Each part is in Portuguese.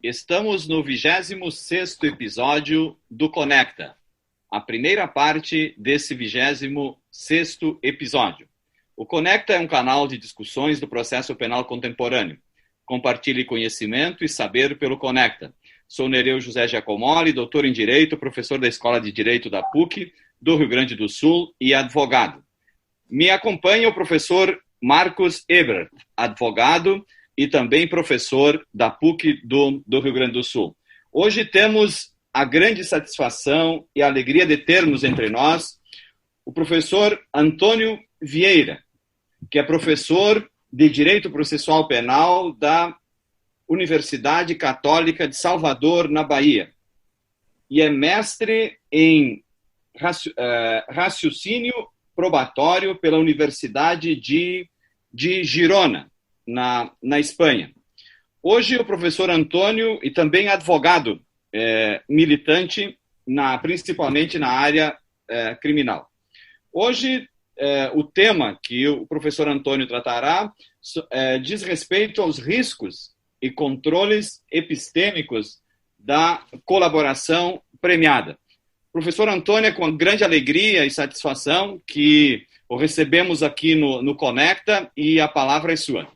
Estamos no 26º episódio do Conecta, a primeira parte desse 26º episódio. O Conecta é um canal de discussões do processo penal contemporâneo. Compartilhe conhecimento e saber pelo Conecta. Sou Nereu José Giacomoli, doutor em Direito, professor da Escola de Direito da PUC, do Rio Grande do Sul e advogado. Me acompanha o professor Marcos Ebert, advogado e também professor da PUC do Rio Grande do Sul. Hoje temos a grande satisfação e a alegria de termos entre nós o professor Antônio Vieira, que é professor de Direito Processual Penal da Universidade Católica de Salvador, na Bahia, e é mestre em raciocínio probatório pela Universidade de Girona, na Espanha. Hoje o professor Antônio, e também advogado militante, principalmente na área criminal. Hoje o tema que o professor Antônio tratará diz respeito aos riscos e controles epistêmicos da colaboração premiada. Professor Antônio, é com grande alegria e satisfação que o recebemos aqui no Conecta, e a palavra é sua.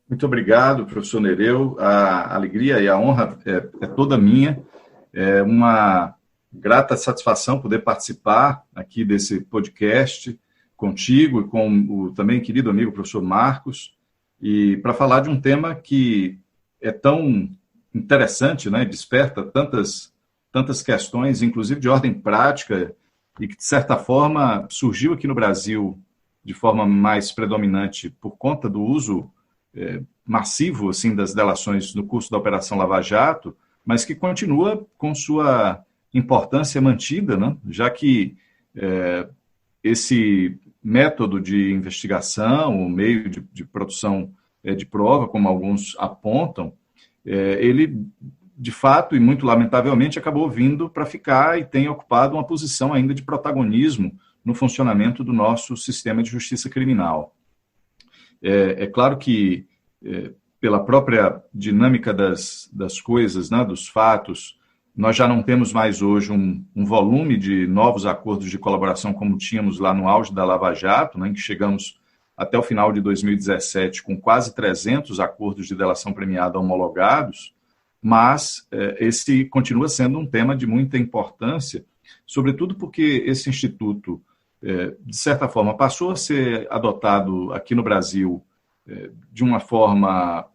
Muito obrigado, professor Nereu. A alegria e a honra é toda minha. É uma grata satisfação poder participar aqui desse podcast contigo e com o também querido amigo professor Marcos, e para falar de um tema que é tão interessante, né? Desperta tantas questões, inclusive de ordem prática, e que, de certa forma, surgiu aqui no Brasil de forma mais predominante por conta do uso massivo assim, das delações no curso da Operação Lava Jato, mas que continua com sua importância mantida, né? Já que esse método de investigação, o meio de produção de prova, como alguns apontam, ele, de fato, e muito lamentavelmente, acabou vindo para ficar e tem ocupado uma posição ainda de protagonismo no funcionamento do nosso sistema de justiça criminal. É claro que, pela própria dinâmica das coisas, né, dos fatos, nós já não temos mais hoje um volume de novos acordos de colaboração como tínhamos lá no auge da Lava Jato, né, em que chegamos até o final de 2017 com quase 300 acordos de delação premiada homologados, mas esse continua sendo um tema de muita importância, sobretudo porque esse instituto, de certa forma, passou a ser adotado aqui no Brasil de uma forma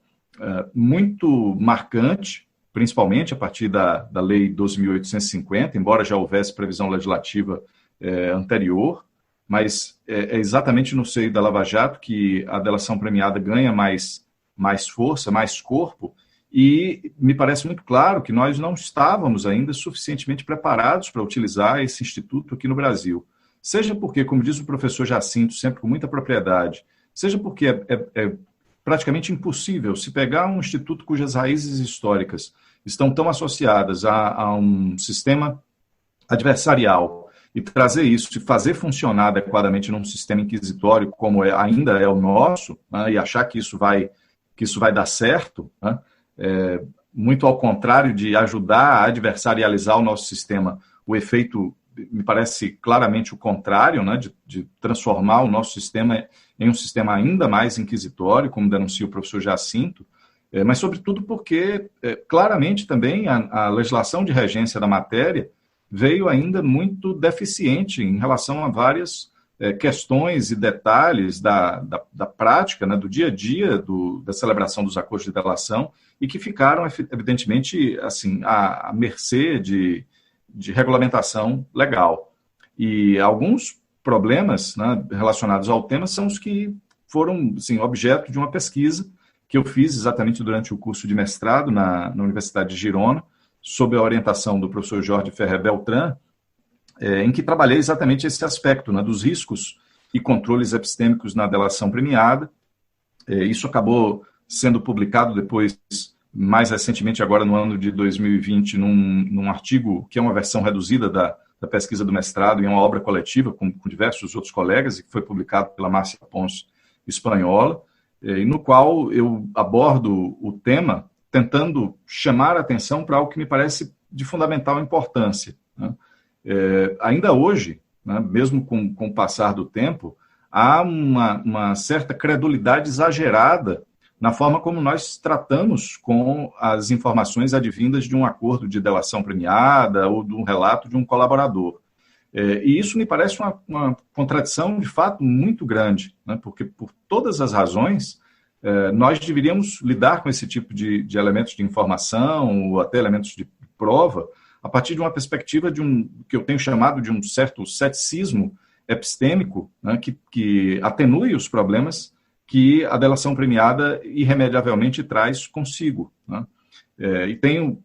muito marcante, principalmente a partir da Lei 12.850, embora já houvesse previsão legislativa anterior, mas é exatamente no seio da Lava Jato que a delação premiada ganha mais força, mais corpo, e me parece muito claro que nós não estávamos ainda suficientemente preparados para utilizar esse instituto aqui no Brasil. Seja porque, como diz o professor Jacinto, sempre com muita propriedade, seja porque é praticamente impossível se pegar um instituto cujas raízes históricas estão tão associadas a um sistema adversarial e trazer isso e fazer funcionar adequadamente num sistema inquisitório como ainda é o nosso, né, e achar que isso vai dar certo, né, muito ao contrário de ajudar a adversarializar o nosso sistema, o efeito me parece claramente o contrário, né, de transformar o nosso sistema em um sistema ainda mais inquisitório, como denuncia o professor Jacinto, mas sobretudo porque claramente também a legislação de regência da matéria veio ainda muito deficiente em relação a várias questões e detalhes da prática, né, do dia a dia da celebração dos acordos de delação, e que ficaram, evidentemente, assim, à mercê de regulamentação legal. E alguns problemas, né, relacionados ao tema são os que foram, assim, objeto de uma pesquisa que eu fiz exatamente durante o curso de mestrado na Universidade de Girona, sob a orientação do professor Jorge Ferrer Beltrán, em que trabalhei exatamente esse aspecto, né, dos riscos e controles epistêmicos na delação premiada. Isso acabou sendo publicado depois, mais recentemente, agora no ano de 2020, num artigo que é uma versão reduzida da pesquisa do mestrado, em uma obra coletiva com diversos outros colegas, e que foi publicado pela Márcia Pons espanhola, e no qual eu abordo o tema tentando chamar a atenção para algo que me parece de fundamental importância, né? Ainda hoje, né, mesmo com o passar do tempo, há uma certa credulidade exagerada na forma como nós tratamos com as informações advindas de um acordo de delação premiada ou de um relato de um colaborador. E isso me parece uma contradição, de fato, muito grande, né, porque, por todas as razões, nós deveríamos lidar com esse tipo de elementos de informação ou até elementos de prova a partir de uma perspectiva que eu tenho chamado de um certo ceticismo epistêmico, né, que atenue os problemas que a delação premiada irremediavelmente traz consigo, né? E tenho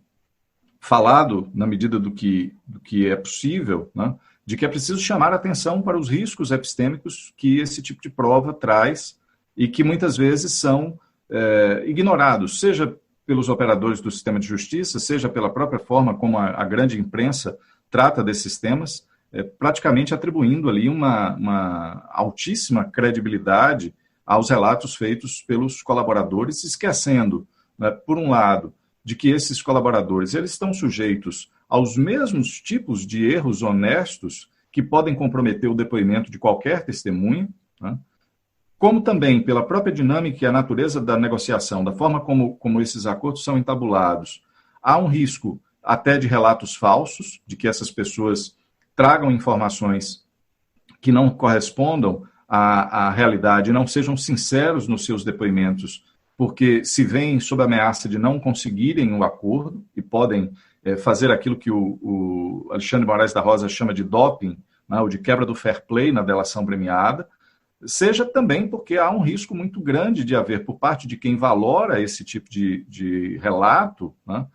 falado, na medida do que é possível, né, de que é preciso chamar a atenção para os riscos epistêmicos que esse tipo de prova traz e que muitas vezes são ignorados, seja pelos operadores do sistema de justiça, seja pela própria forma como a grande imprensa trata desses temas, praticamente atribuindo ali uma altíssima credibilidade aos relatos feitos pelos colaboradores, esquecendo, né, por um lado, de que esses colaboradores eles estão sujeitos aos mesmos tipos de erros honestos que podem comprometer o depoimento de qualquer testemunha, né, como também pela própria dinâmica e a natureza da negociação, da forma como esses acordos são entabulados, há um risco até de relatos falsos, de que essas pessoas tragam informações que não correspondam à realidade, não sejam sinceros nos seus depoimentos, porque se veem sob ameaça de não conseguirem o acordo e podem fazer aquilo que o Alexandre Moraes da Rosa chama de doping, né, ou de quebra do fair play na delação premiada, seja também porque há um risco muito grande de haver, por parte de quem valora esse tipo de relato, né,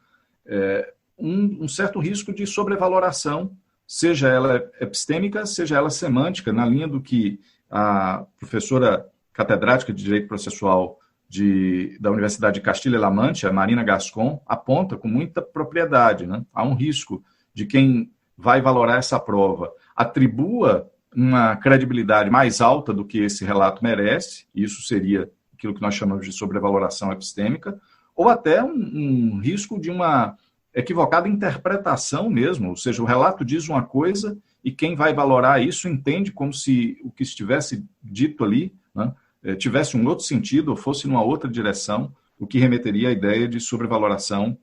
um certo risco de sobrevaloração, seja ela epistêmica, seja ela semântica, na linha do que a professora catedrática de Direito Processual da Universidade de Castilha-La Mancha, Marina Gascon, aponta com muita propriedade, né? Há um risco de quem vai valorar essa prova atribua uma credibilidade mais alta do que esse relato merece, isso seria aquilo que nós chamamos de sobrevaloração epistêmica, ou até um risco de uma equivocada interpretação mesmo, ou seja, o relato diz uma coisa e quem vai valorar isso entende como se o que estivesse dito ali, né, tivesse um outro sentido ou fosse numa outra direção, o que remeteria à ideia de sobrevaloração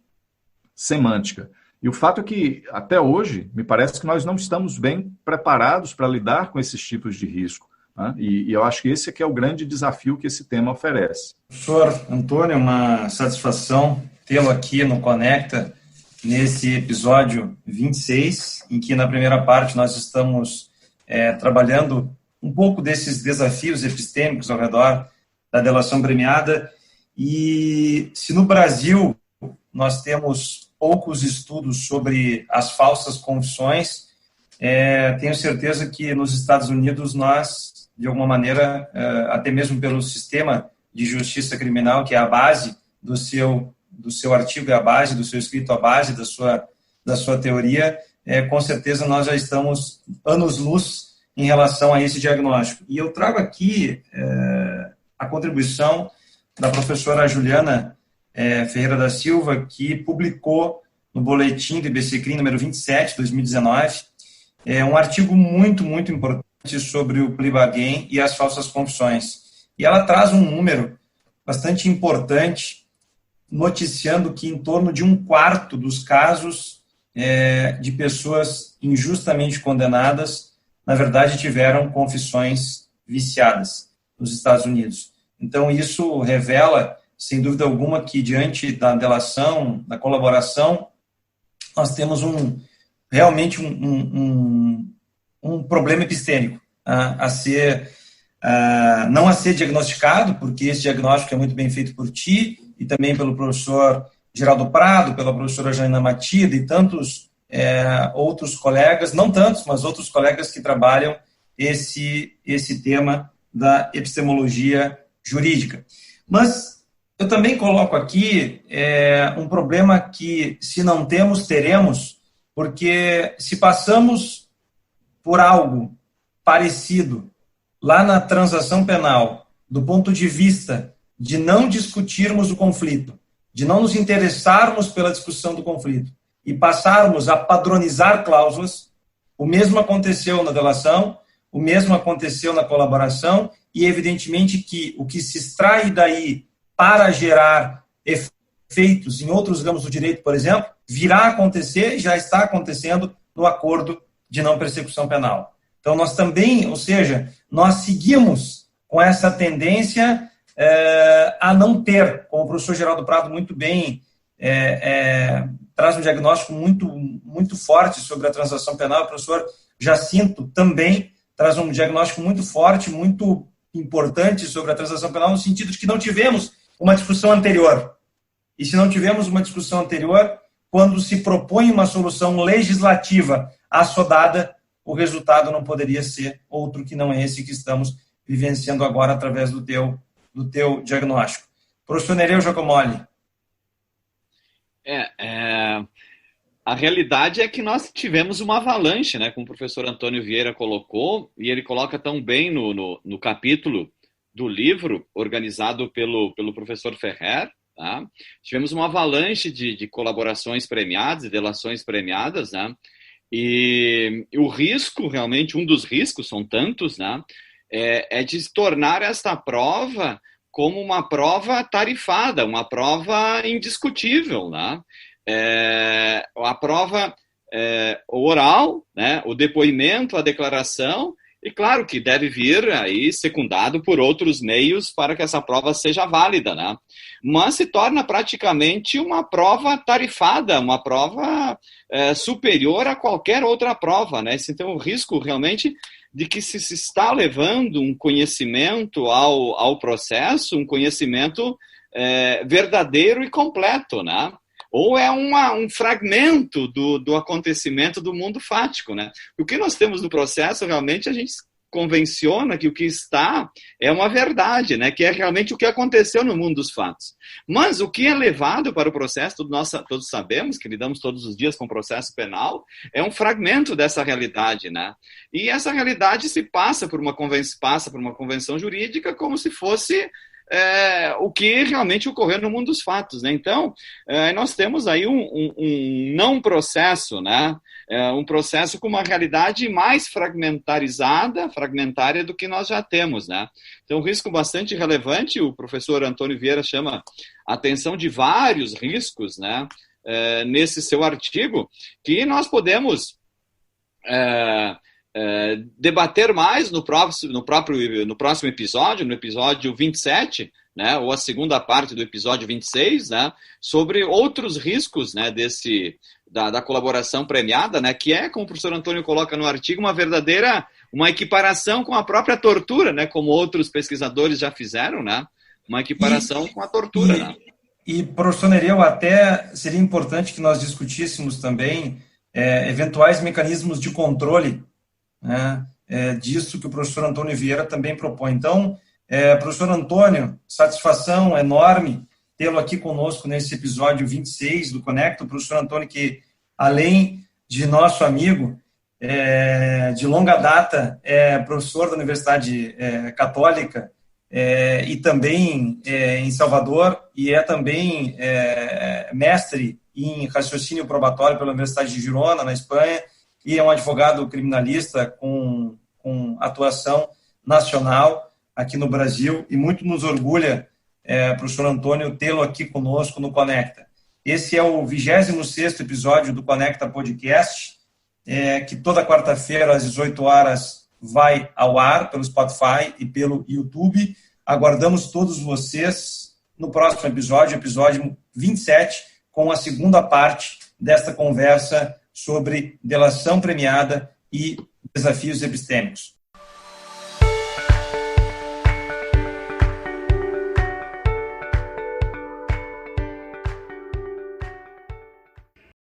semântica. E o fato é que, até hoje, me parece que nós não estamos bem preparados para lidar com esses tipos de risco, né? E eu acho que esse é que é o grande desafio que esse tema oferece. Professor Antônio, uma satisfação tê-lo aqui no Conecta, nesse episódio 26, em que na primeira parte nós estamos trabalhando um pouco desses desafios epistêmicos ao redor da delação premiada. E se no Brasil nós temos poucos estudos sobre as falsas confissões, tenho certeza que nos Estados Unidos nós, de alguma maneira, até mesmo pelo sistema de justiça criminal, que é a base do seu artigo, é a base do seu escrito, a base da sua teoria, com certeza nós já estamos anos-luz em relação a esse diagnóstico. E eu trago aqui a contribuição da professora Juliana Ferreira da Silva, que publicou no boletim do IBCCRIM número 27, 2019, um artigo muito, muito importante sobre o plea bargain e as falsas confissões. E ela traz um número bastante importante, noticiando que em torno de 1/4 dos casos de pessoas injustamente condenadas, na verdade, tiveram confissões viciadas nos Estados Unidos. Então, isso revela, sem dúvida alguma, que diante da delação, da colaboração, nós temos realmente um problema epistêmico não a ser diagnosticado, porque esse diagnóstico é muito bem feito por ti e também pelo professor Geraldo Prado, pela professora Janaína Matida e tantos outros colegas, não tantos, mas outros colegas que trabalham esse tema da epistemologia jurídica. Mas eu também coloco aqui um problema que, se não temos, teremos, porque se passamos por algo parecido lá na transação penal, do ponto de vista de não discutirmos o conflito, de não nos interessarmos pela discussão do conflito e passarmos a padronizar cláusulas, o mesmo aconteceu na delação, o mesmo aconteceu na colaboração, e evidentemente que o que se extrai daí para gerar efeitos em outros ramos do direito, por exemplo, virá a acontecer e já está acontecendo no acordo de não persecução penal. Então, nós também, ou seja, nós seguimos com essa tendência a não ter, como o professor Geraldo Prado muito bem traz um diagnóstico muito forte sobre a transação penal, o professor Jacinto também traz um diagnóstico muito forte, muito importante sobre a transação penal, no sentido de que não tivemos uma discussão anterior. E se não tivemos uma discussão anterior, quando se propõe uma solução legislativa assodada, o resultado não poderia ser outro que não é esse que estamos vivenciando agora através do teu diagnóstico. Professor Nereu Giacomoli. A realidade é que nós tivemos uma avalanche, né, como o professor Antônio Vieira colocou, e ele coloca tão bem no capítulo do livro, organizado pelo professor Ferrer, tá? Tivemos uma avalanche de colaborações premiadas e delações premiadas, né? E o risco, realmente, um dos riscos, são tantos, né, é de se tornar esta prova como uma prova tarifada, uma prova indiscutível, né? A prova oral, né, o depoimento, a declaração, e claro que deve vir aí secundado por outros meios para que essa prova seja válida, né? Mas se torna praticamente uma prova tarifada, uma prova superior a qualquer outra prova, né? Então o risco realmente de que se está levando um conhecimento ao processo, um conhecimento verdadeiro e completo, né? Ou é um fragmento do acontecimento do mundo fático, né? O que nós temos no processo, realmente, a gente convenciona que o que está é uma verdade, né? Que é realmente o que aconteceu no mundo dos fatos. Mas o que é levado para o processo, todos sabemos que lidamos todos os dias com o processo penal, é um fragmento dessa realidade, né? E essa realidade se passa por uma convenção jurídica como se fosse o que realmente ocorreu no mundo dos fatos, né? Então, nós temos aí um não processo, né? Um processo com uma realidade mais fragmentária do que nós já temos, né? Então, um risco bastante relevante, o professor Antônio Vieira chama a atenção de vários riscos, né? Nesse seu artigo, que nós podemos debater mais no próximo episódio, no episódio 27, né, ou a segunda parte do episódio 26, né, sobre outros riscos, né, da colaboração premiada, né, que é, como o professor Antônio coloca no artigo, uma equiparação com a própria tortura, né, como outros pesquisadores já fizeram, né, uma equiparação com a tortura. Né? E, professor Nereu, até seria importante que nós discutíssemos também eventuais mecanismos de controle, né, disso que o professor Antônio Vieira também propõe. Então, professor Antônio, satisfação enorme tê-lo aqui conosco nesse episódio 26 do Conecta. O professor Antônio, que além de nosso amigo, de longa data, é professor da Universidade Católica e também em Salvador, e é também mestre em raciocínio probatório pela Universidade de Girona, na Espanha, e é um advogado criminalista com atuação nacional aqui no Brasil, e muito nos orgulha, professor Antônio, tê-lo aqui conosco no Conecta. Esse é o 26º episódio do Conecta Podcast, que toda quarta-feira, às 18 horas, vai ao ar pelo Spotify e pelo YouTube. Aguardamos todos vocês no próximo episódio 27, com a segunda parte desta conversa sobre delação premiada e desafios epistêmicos.